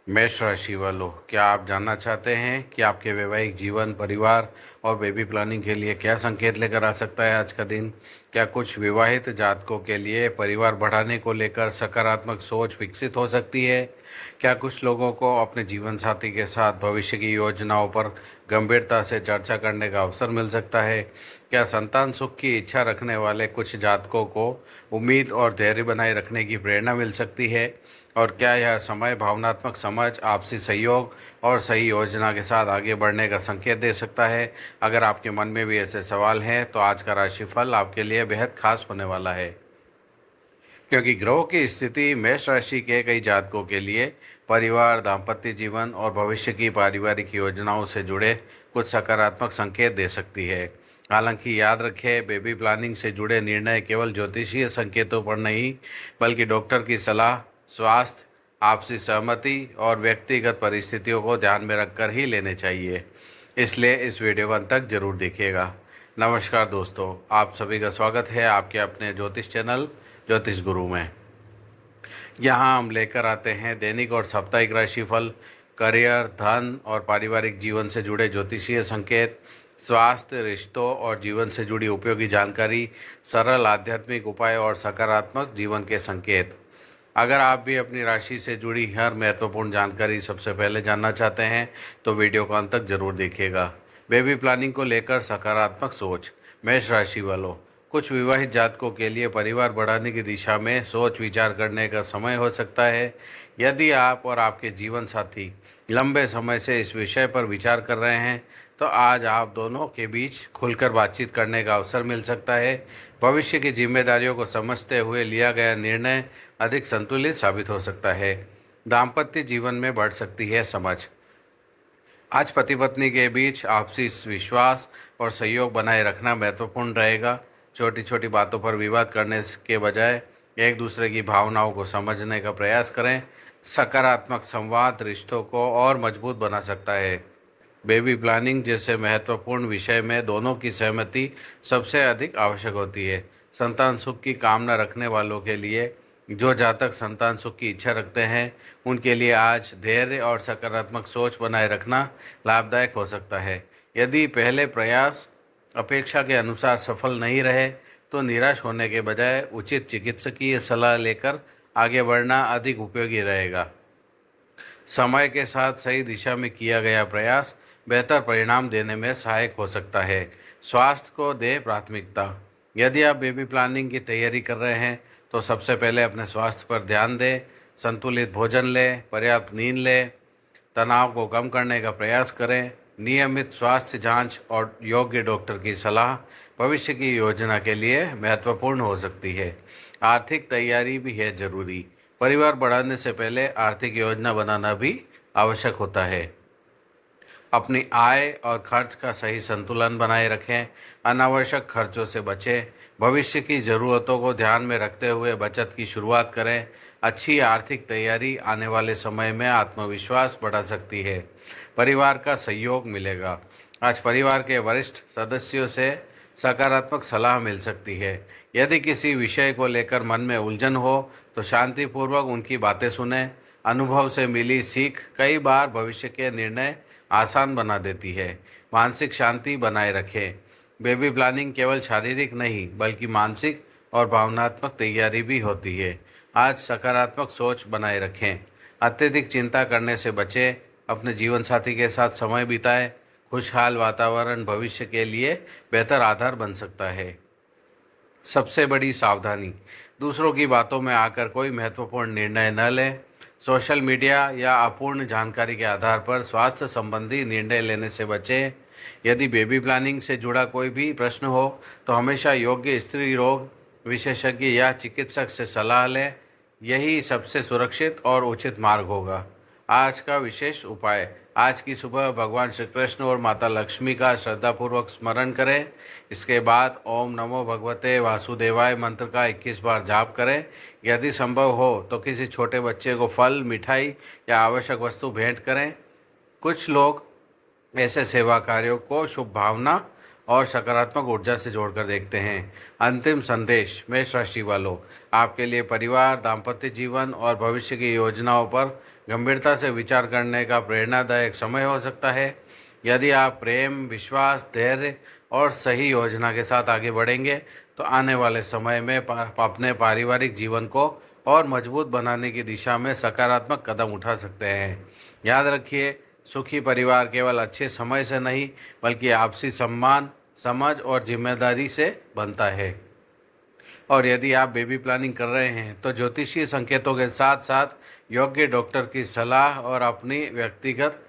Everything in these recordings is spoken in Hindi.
मेष राशि वालों, क्या आप जानना चाहते हैं कि आपके वैवाहिक जीवन, परिवार और बेबी प्लानिंग के लिए क्या संकेत लेकर आ सकता है आज का दिन? क्या कुछ विवाहित जातकों के लिए परिवार बढ़ाने को लेकर सकारात्मक सोच विकसित हो सकती है? क्या कुछ लोगों को अपने जीवन साथी के साथ भविष्य की योजनाओं पर गंभीरता से चर्चा करने का अवसर मिल सकता है? क्या संतान सुख की इच्छा रखने वाले कुछ जातकों को उम्मीद और धैर्य बनाए रखने की प्रेरणा मिल सकती है? और क्या यह समय भावनात्मक समझ, आपसी सहयोग और सही योजना के साथ आगे बढ़ने का संकेत दे सकता है? अगर आपके मन में भी ऐसे सवाल हैं तो आज का राशिफल आपके लिए बेहद खास होने वाला है, क्योंकि ग्रहों की स्थिति मेष राशि के कई जातकों के लिए परिवार, दाम्पत्य जीवन और भविष्य की पारिवारिक योजनाओं से जुड़े कुछ सकारात्मक संकेत दे सकती है। हालांकि याद रखें, बेबी प्लानिंग से जुड़े निर्णय केवल ज्योतिषीय संकेतों पर नहीं, बल्कि डॉक्टर की सलाह, स्वास्थ्य, आपसी सहमति और व्यक्तिगत परिस्थितियों को ध्यान में रखकर ही लेने चाहिए। इसलिए इस वीडियो को अंत तक जरूर देखिएगा। नमस्कार दोस्तों, आप सभी का स्वागत है आपके अपने ज्योतिष चैनल ज्योतिष गुरु में। यहाँ हम लेकर आते हैं दैनिक और साप्ताहिक राशिफल, करियर, धन और पारिवारिक जीवन से जुड़े ज्योतिषीय संकेत, स्वास्थ्य, रिश्तों और जीवन से जुड़ी उपयोगी जानकारी, सरल आध्यात्मिक उपाय और सकारात्मक जीवन के संकेत। अगर आप भी अपनी राशि से जुड़ी हर महत्वपूर्ण जानकारी सबसे पहले जानना चाहते हैं तो वीडियो को अंत तक जरूर देखिएगा। बेबी प्लानिंग को लेकर सकारात्मक सोच। मेष राशि वालों, कुछ विवाहित जातकों के लिए परिवार बढ़ाने की दिशा में सोच विचार करने का समय हो सकता है। यदि आप और आपके जीवन साथी लंबे समय से इस विषय पर विचार कर रहे हैं तो आज आप दोनों के बीच खुलकर बातचीत करने का अवसर मिल सकता है। भविष्य की जिम्मेदारियों को समझते हुए लिया गया निर्णय अधिक संतुलित साबित हो सकता है। दाम्पत्य जीवन में बढ़ सकती है समझ। आज पति पत्नी के बीच आपसी विश्वास और सहयोग बनाए रखना महत्वपूर्ण रहेगा। छोटी छोटी बातों पर विवाद करने के बजाय एक दूसरे की भावनाओं को समझने का प्रयास करें। सकारात्मक संवाद रिश्तों को और मजबूत बना सकता है। बेबी प्लानिंग जैसे महत्वपूर्ण विषय में दोनों की सहमति सबसे अधिक आवश्यक होती है। संतान सुख की कामना रखने वालों के लिए, जो जातक संतान सुख की इच्छा रखते हैं, उनके लिए आज धैर्य और सकारात्मक सोच बनाए रखना लाभदायक हो सकता है। यदि पहले प्रयास अपेक्षा के अनुसार सफल नहीं रहे तो निराश होने के बजाय उचित चिकित्सकीय सलाह लेकर आगे बढ़ना अधिक उपयोगी रहेगा। समय के साथ सही दिशा में किया गया प्रयास बेहतर परिणाम देने में सहायक हो सकता है। स्वास्थ्य को दे प्राथमिकता। यदि आप बेबी प्लानिंग की तैयारी कर रहे हैं तो सबसे पहले अपने स्वास्थ्य पर ध्यान दें। संतुलित भोजन लें, पर्याप्त नींद लें, तनाव को कम करने का प्रयास करें। नियमित स्वास्थ्य जांच और योग्य डॉक्टर की सलाह भविष्य की योजना के लिए महत्वपूर्ण हो सकती है। आर्थिक तैयारी भी है जरूरी। परिवार बढ़ाने से पहले आर्थिक योजना बनाना भी आवश्यक होता है। अपनी आय और खर्च का सही संतुलन बनाए रखें। अनावश्यक खर्चों से बचें। भविष्य की ज़रूरतों को ध्यान में रखते हुए बचत की शुरुआत करें। अच्छी आर्थिक तैयारी आने वाले समय में आत्मविश्वास बढ़ा सकती है। परिवार का सहयोग मिलेगा। आज परिवार के वरिष्ठ सदस्यों से सकारात्मक सलाह मिल सकती है। यदि किसी विषय को लेकर मन में उलझन हो तो शांतिपूर्वक उनकी बातें सुनें। अनुभव से मिली सीख कई बार भविष्य के निर्णय आसान बना देती है। मानसिक शांति बनाए रखें। बेबी प्लानिंग केवल शारीरिक नहीं बल्कि मानसिक और भावनात्मक तैयारी भी होती है। आज सकारात्मक सोच बनाए रखें। अत्यधिक चिंता करने से बचें। अपने जीवन साथी के साथ समय बिताएं। खुशहाल वातावरण भविष्य के लिए बेहतर आधार बन सकता है। सबसे बड़ी सावधानी, दूसरों की बातों में आकर कोई महत्वपूर्ण निर्णय न लें। सोशल मीडिया या अपूर्ण जानकारी के आधार पर स्वास्थ्य संबंधी निर्णय लेने से बचें। यदि बेबी प्लानिंग से जुड़ा कोई भी प्रश्न हो तो हमेशा योग्य स्त्री रोग विशेषज्ञ या चिकित्सक से सलाह लें। यही सबसे सुरक्षित और उचित मार्ग होगा। आज का विशेष उपाय, आज की सुबह भगवान श्री कृष्ण और माता लक्ष्मी का श्रद्धापूर्वक स्मरण करें। इसके बाद ओम नमो भगवते वासुदेवाय मंत्र का 21 बार जाप करें। यदि संभव हो तो किसी छोटे बच्चे को फल, मिठाई या आवश्यक वस्तु भेंट करें। कुछ लोग ऐसे सेवा कार्यों को शुभ भावना और सकारात्मक ऊर्जा से जोड़कर देखते हैं। अंतिम संदेश, मेष राशि वालों, आपके लिए परिवार, दाम्पत्य जीवन और भविष्य की योजनाओं पर गंभीरता से विचार करने का प्रेरणादायक समय हो सकता है। यदि आप प्रेम, विश्वास, धैर्य और सही योजना के साथ आगे बढ़ेंगे तो आने वाले समय में अपने पारिवारिक जीवन को और मजबूत बनाने की दिशा में सकारात्मक कदम उठा सकते हैं। याद रखिए, सुखी परिवार केवल अच्छे समय से नहीं बल्कि आपसी सम्मान, समझ और जिम्मेदारी से बनता है। और यदि आप बेबी प्लानिंग कर रहे हैं तो ज्योतिषीय संकेतों के साथ साथ योग्य डॉक्टर की सलाह और अपनी व्यक्तिगत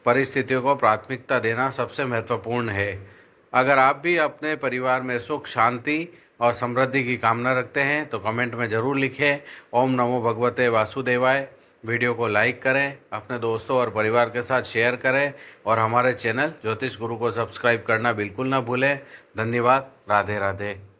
परिस्थितियों को प्राथमिकता देना सबसे महत्वपूर्ण है। अगर आप भी अपने परिवार में सुख, शांति और समृद्धि की कामना रखते हैं तो कमेंट में ज़रूर लिखें। ओम नमो भगवते वासुदेवाय। वीडियो को लाइक करें, अपने दोस्तों और परिवार के साथ शेयर करें और हमारे चैनल ज्योतिष गुरु को सब्सक्राइब करना बिल्कुल ना भूलें। धन्यवाद। राधे राधे।